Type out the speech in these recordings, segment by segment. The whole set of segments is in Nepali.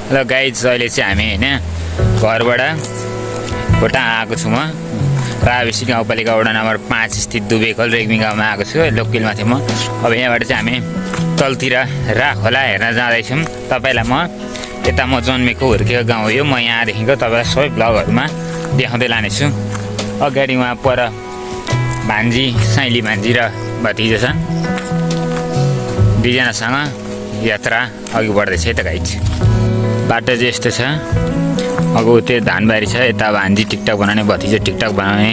ल गाइज अहिले चाहिँ हामी होइन घरबाट खोटाङ आएको छु म रावाबेसी गाउँपालिका वडा नम्बर 5 स्थित दुबेखोल रेग्मी गाउँमा आएको छु। लोकलमा थिएँ म। अब यहाँबाट चाहिँ हामी तलतिर खोला हेर्न जाँदैछौँ। तपाईँलाई म यता म जन्मेको हुर्केको गाउँ हो यो। म यहाँदेखिको तपाईँलाई सबै भ्लगहरूमा देखाउँदै लानेछु। अगाडि उहाँ पर भान्जी साइली भान्जी र भतिजा छन्। दुईजनासँग यात्रा अघि बढ्दैछ है त गाइज। बाटो चाहिँ यस्तो छ। अगो त्यो धानबारी छ। यता भान्जी टिकटक बनाउने भतिजा टिकटक बनाउने।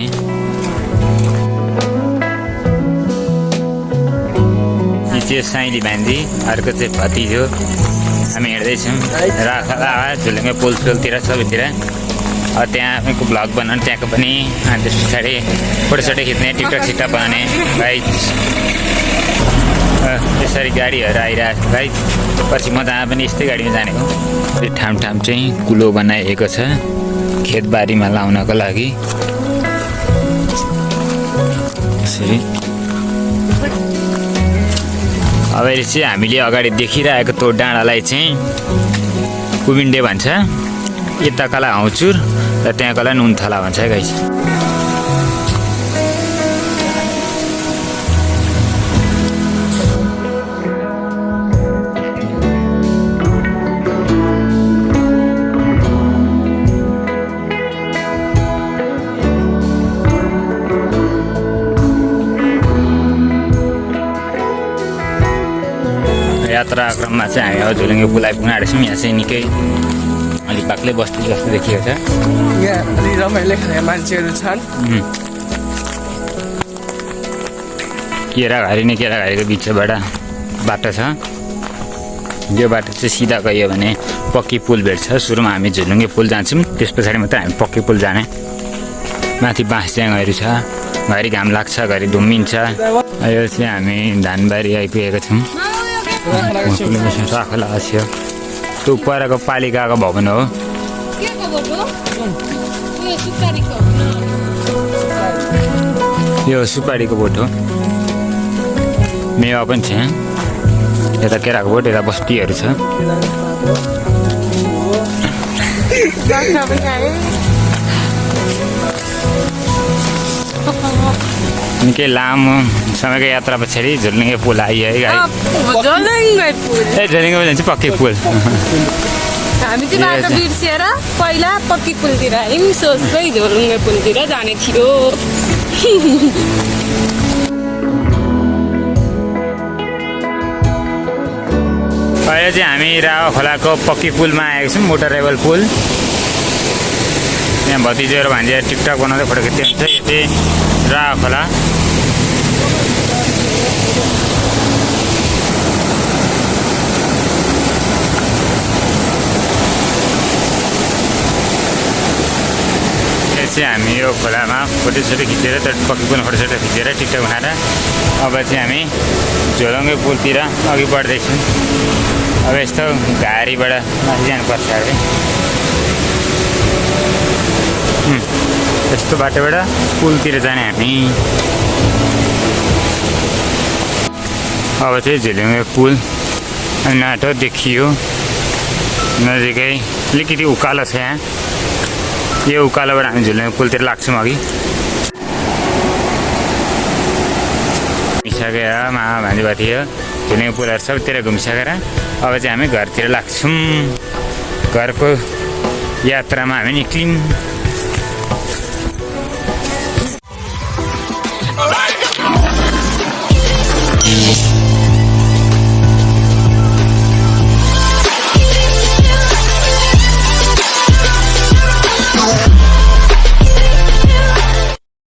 यो चाहिँ साइली भान्जी अर्को चाहिँ भतिजो। हामी हिँड्दैछौँ राखा झुलुङ्गे पुलतिर सबैतिर। त्यहाँ आफैको भ्लग बनाउने त्यहाँको पनि अनि त्यस पछाडि फोटोसोटो खिच्ने टिकटक सिकटक बनाउने गाइज। यसरी गाडीहरू आइरहेको छ गाइज। पछि म जहाँ पनि यस्तै गाडीमा जाने हो। यो ठाउँ चाहिँ कुलो बनाइएको छ खेतबारीमा लाउनको लागि। यसरी अब चाहिँ हामीले अगाडि देखिरहेको त्यो डाँडालाई चाहिँ कुबिन्डे भन्छ। यता कला हौचुर र त्यहाँ कला नुनथला भन्छ है गाइस। यात्रा क्रममा चाहिँ हामी अब झुलुङ्गे पुल आइपुग्न आँटेछौँ। यहाँ चाहिँ निकै अलि बाक्लै बस्ती जस्तो देखिएको छ। यहाँ अलि रमाइलो खाने मान्छेहरू छन्। केराघारी नै केराघारीको बिचबाट बाटो छ। यो बाटो चाहिँ सिधा गयो भने पक्की पुल भेट्छ। सुरुमा हामी झुलुङ्गे पुल जान्छौँ, त्यस पछाडि मात्रै हामी पक्की पुल जाने। माथि बाँसच्याङहरू छ। घरि घाम लाग्छ, घरि धुम्मिन्छ। यो चाहिँ हामी धानबारी आइपुगेका छौँ। राखोला आयो। त्यो परको पालिकाको भवन हो। यो सुपारीको बोट हो। मेवा पनि छ। यता केराको बोट, यता बस्तीहरू छ। निकै लामो समयको यात्रा पछाडि झुलुङ्गे पुल आइयो है गाई। झुलुङ्गे पुल चाहिँ पक्कै पुल। हामी चाहिँ बाटो बिर्सिएर पहिला पक्की पुलतिर आयौँ। सोच्दै झुलुङ्गे पुलतिर जाने थियो। अहिले चाहिँ हामी रावा खोलाको पक्की पुलमा आएको छौँ, मोटरेबल पुल। यहाँ भतिजो र भान्जी टिकटक बनाउँदै फोटो खिच्दै हुन्छ। यो चाहिँ रावा खोला। चाहिँ हामी यो खोलामा फोटोसोटो खिचेर त्यो पक्की पुलमा फोटोसोटो खिचेर टिकटक बनाएर अब चाहिँ हामी झोलुङ्गे पुलतिर अघि बढ्दैछौँ। अब यस्तो घारीबाट माथि जानुपर्छ अरे। यस्तो बाटोबाट पुलतिर जाने हामी। अब चाहिँ झुलुङ्गे पुल नाटो देखियो नजिकै। अलिकति उकालो छ यहाँ। यो उकालोबाट हामी झुलुङ्गे पुलतिर लाग्छौँ अघि। घुमिसकेर मामा भान्जी थियो झुलुङ्गे पुलहरू सबैतिर घुमिसकेर अब चाहिँ हामी घरतिर लाग्छौँ। घरको यात्रामा हामी निक्ल्यौँ।